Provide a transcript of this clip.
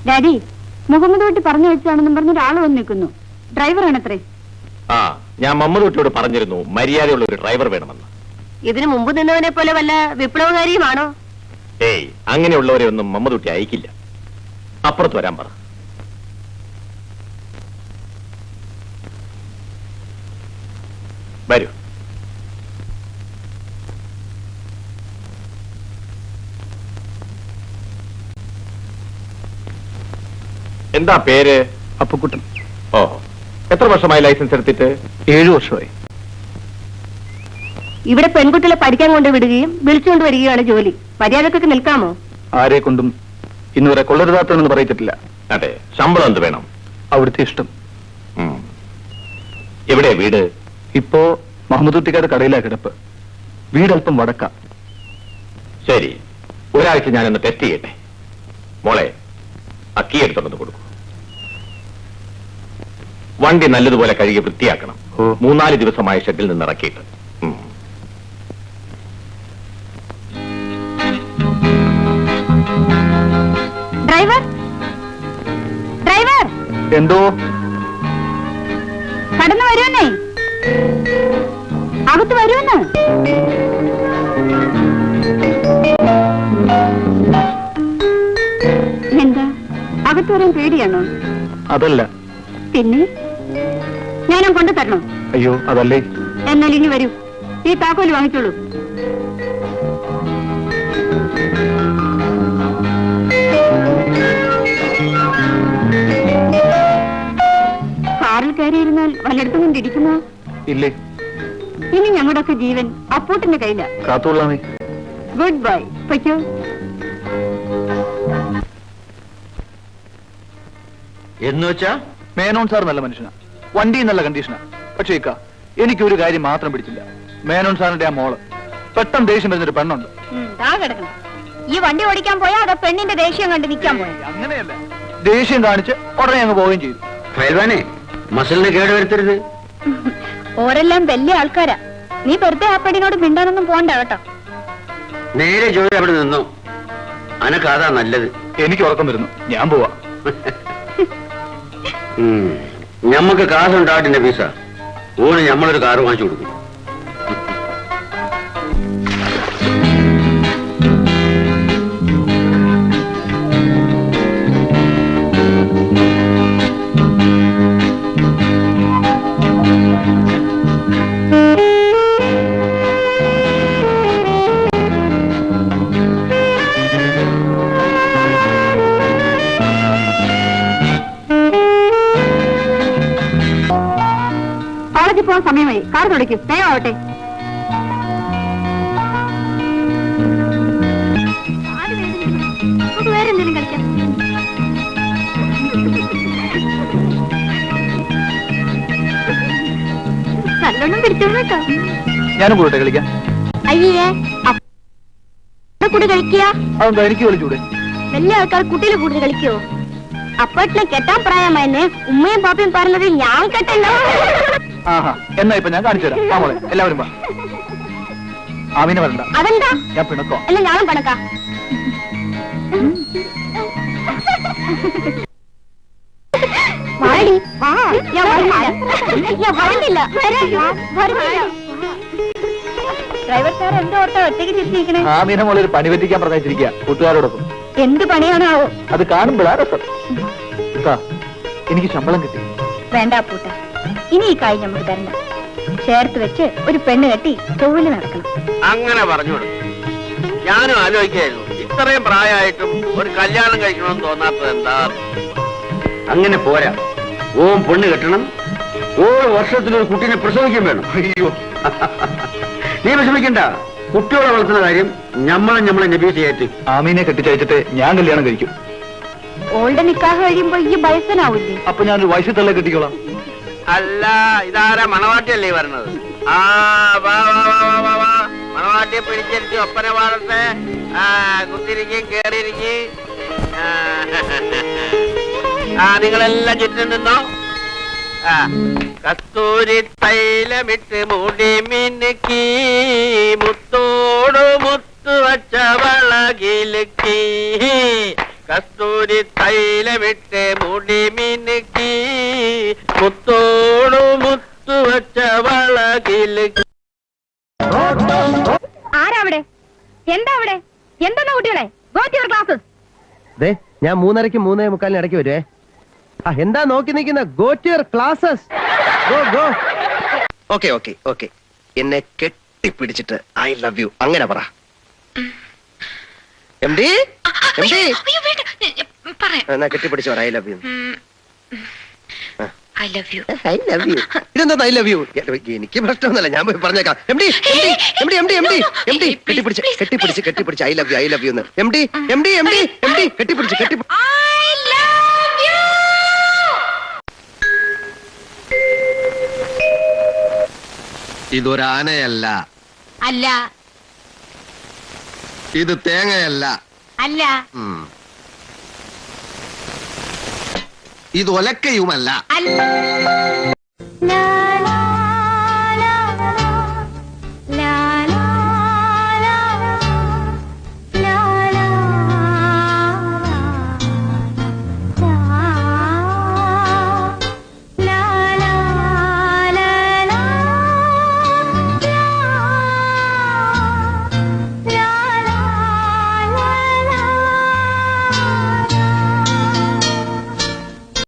Daddy, Muhammad കുട്ടി പറഞ്ഞു വെച്ചാണെന്നും പറഞ്ഞ ഒരാൾ വന്ന് നിൽക്കുന്നു. ഡ്രൈവറാണത്രേ. ആ, ഞാൻ മമ്മദ് കുട്ടിയോട് പറഞ്ഞിരുന്നു മര്യാദയുള്ള ഒരു ഡ്രൈവർ വേണമെന്ന്. ഇതിനു മുമ്പ് നിന്നവനെ പോലെ വല്ല വിപ്ലവകാരിയുമാണോ? ഏയ്, അങ്ങനെയുള്ളവരെ ഒന്നും മമ്മദ് കുട്ടി അയക്കില്ല. അപ്പുറത്ത് വരാൻ പറ. വരൂ. എന്താ പേര്? അപ്പുക്കുട്ടൻ. ഓ, എത്ര വർഷമായി ലൈസൻസ് എടുത്തിട്ട്? 7 വർഷമായി. ഇവിടെ പെൺകുട്ടികളെ പഠിക്കാൻ കൊണ്ട് വിടുകയും വിളിച്ചുകൊണ്ട് വരികയാണ് ജോലി. മര്യാദക്കൊക്കെ നിൽക്കാമോ? ആരെ കൊണ്ടും ഇന്നുവരെ കൊള്ളരുതാത്തെന്ന് പറയിച്ചിട്ടില്ല. അതെ. ശമ്പളം എന്ത് വേണം? അവിടുത്തെ ഇഷ്ടം. എവിടെ വീട്? ഇപ്പോ മുഹമ്മദ് കുട്ടിക്കാട് കടയിലാ കിടപ്പ്. വീടല്പം വടക്ക. ശരി, ഒരാഴ്ച ഞാനൊന്ന് ടെസ്റ്റ് ചെയ്യട്ടെ. മോളെ, അക്കി എടുത്തൊന്ന് കൊടുക്കും. വണ്ടി നല്ലതുപോലെ കഴുകി വൃത്തിയാക്കണം. 3-4 ദിവസമായ ഷെഡിൽ നിന്ന് ഇറക്കിയിട്ട്. ഡ്രൈവർ, ഡ്രൈവർ, എന്തോ? കടന്നു വരുമെന്നേ, അകത്ത് വരുമെന്ന്. എന്താ, അകത്ത് വരാൻ പേടിയാണോ? അതല്ല. പിന്നെ ഞാനും കൊണ്ടു തരണോ? അയ്യോ, അതല്ലേ. എന്നാൽ ഇനി വരൂ, ഈ താക്കോല് വാങ്ങിച്ചോളൂ. കാറിൽ കയറിയിരുന്നാൽ വല്ലയിടത്തും ഇടിക്കുമോ? ഇല്ലേ. ഇനി ഞങ്ങളുടെയൊക്കെ ജീവൻ അപ്പൂട്ടിന്റെ കയ്യില. കാത്തോളാമേ. Good bye. പൊയ്ക്കോ. എന്നുവെച്ചാ മേനോൻ സാർ നല്ല മനുഷ്യനാ, വണ്ടി നല്ല കണ്ടീഷനാ. പക്ഷേ ഇക്ക, എനിക്കൊരു കാര്യം മാത്രം പിടിച്ചില്ല. മേനോൻ സാറിന്റെ ആ മോള് പെട്ടെന്ന് ദേഷ്യം വരുന്നൊരു പെണ്ണുണ്ട്. കിടക്കണം. ഈ വണ്ടി ഓടിക്കാൻ പോയാ അതോ പെണ്ണിന്റെ ദേഷ്യം കണ്ട് നിൽക്കാൻ പോയാ? അങ്ങനെയല്ല, ദേഷ്യം കാണിച്ച് ഉടനെ അങ്ങ് പോവുകയും ചെയ്തു. മസിലിന് കേടുവരുത്തരുത്. ഓരെല്ലാം വലിയ ആൾക്കാരാ. നീ വെറുതെ ആ പെണ്ണിനോട് മിണ്ടാനൊന്നും പോണ്ട കേട്ടോ. നേരെ ജോലി അവിടെ നിന്നോ, അനക്ക് അതാ നല്ലത്. എനിക്ക് ഉറക്കം വരുന്നു, ഞാൻ പോവാ. ഞമ്മക്ക് കാറുണ്ടാട്ടിന്റെ പീസ ഓന് ഞമ്മളൊരു കാറ് വാങ്ങിച്ചു കൊടുക്കും. പോവാൻ സമയമായി. കാർ തുടയ്ക്കും, വേഗമാവട്ടെ. വേറെ എന്തെങ്കിലും കളിക്കാം. നല്ലോണം പിടിച്ചോളൂ കേട്ടോ. ഞാനും കൂടെ കളിക്കാം. അയ്യേ, കൂടെ കളിക്കുക. അതെന്താ, എനിക്ക് കളിച്ചൂടെ? വലിയ ആൾക്കാർ കുട്ടികൾ കൂടുതൽ കളിക്കോ? അപ്പട്ടിനെ കെട്ടാൻ പ്രായമായെന്ന് ഉമ്മയും പാപ്പയും പറഞ്ഞത് ഞാൻ കേട്ടല്ലോ. ആഹാ, എന്നാ ഇപ്പൊ ഞാൻ കാണിച്ചു തരാം. ആ മോളെ, എല്ലാവരും വാ. ആമീനെ വരണ്ട. അതെന്താ? ഞാൻ പിണക്കോ? അല്ല, ഞാനും പിണക്കാ. ഡ്രൈവർ സാർ എന്തോ ഓട്ടോ ഒറ്റയ്ക്ക് തിരിച്ചിരിക്കണേ. ആമീനെ മോളെ ഒരു പണി പറ്റിക്കാൻ പറഞ്ഞിരിക്കുക കൂട്ടുകാരോടൊപ്പം. എന്ത് പണിയാണാവോ? അത് കാണുമ്പോഴാ രസം. എനിക്ക് ശമ്പളം കിട്ടി. വേണ്ട പൂട്ട, ഇനി ഈ കാര്യം നമുക്ക് തരണ്ട. ചേർത്ത് വെച്ച് ഒരു പെണ്ണ് കെട്ടി തൊഴിൽ നടക്കണം. അങ്ങനെ പറഞ്ഞു. ഞാനും ആലോചിക്കായിരുന്നു, ഇത്രയും പ്രായമായിട്ടും ഒരു കല്യാണം കഴിക്കണമെന്ന് തോന്നാത്തത് എന്താ? അങ്ങനെ പോരാ, ഓം പെണ്ണ് കെട്ടണം, ഓരോ വർഷത്തിലൊരു കുട്ടീനെ പ്രസവിക്കാൻ വേണം. അയ്യോ, നീ വിഷമിക്കണ്ട. കുട്ടികളെ വളർത്തുന്ന കാര്യം നമ്മളെ നബീസ് ചെയ്യട്ടെ. ആമീനെ കെട്ടിച്ചയച്ചിട്ട് ഞാൻ കല്യാണം കഴിക്കും. ഓൾഡ് നിക്കാഹ് കഴിയുമ്പോ ഈ വയസ്സനാവൂല്ലേ? അപ്പൊ ഞാനൊരു വയസ്സിൽ തള്ളെ കെട്ടിക്കോളാം. അല്ല, ഇതാരാ മണവാട്ടിയല്ലേ പറഞ്ഞത്? ആ, മണവാട്ടിയെ പിടിച്ചിരിച്ച് ഒപ്പന പാടത്തെ. കുത്തിരിക്കും, കേറിയിരിക്കും. നിങ്ങളെല്ലാം ചുറ്റും നിന്നോ. കസ്തൂരി തൈലമിട്ട് മുടി മിനുക്കി, മുത്തോട് മുത്തു വച്ച വളകിലുക്കി, കസ്തൂരി തൈലമിട്ട് മുടി മിനുക്കി മുത്തോടു മുത്തുവച്ച വളകില്. ആരാ അവിടെ? എന്താ അവിടെ? എന്താ കുട്ടികളെ? Go to your classes. ഞാൻ 3:30 3:45 ഇടയ്ക്ക് വരുവേ. എന്താ നോക്കി നിൽക്കുന്ന? Go to your classes. Go. Okay okay okay. എന്നെ കെട്ടിപ്പിടിച്ചിട്ട് ഐ ലവ് യു അങ്ങനെ പറ. എംഡി എന്നാ കെട്ടിപ്പിടിച്ചു പറ I love you. I love you. I love you. ഇതെന്താ ഐ ലവ് യു? എനിക്ക് പ്രശ്നമൊന്നുമല്ല, ഞാൻ പോയി പറഞ്ഞേക്കാം. എംഡി കെട്ടിപ്പിടിച്ച് ഐ ലവ് യു എന്ന്. എംഡി കെട്ടിപ്പിടിച്ച് ഇതൊരാനയല്ല, അല്ല ഇത് തേങ്ങയല്ല, അല്ല ഇത് ഒലക്കയുമല്ല. അല്ല.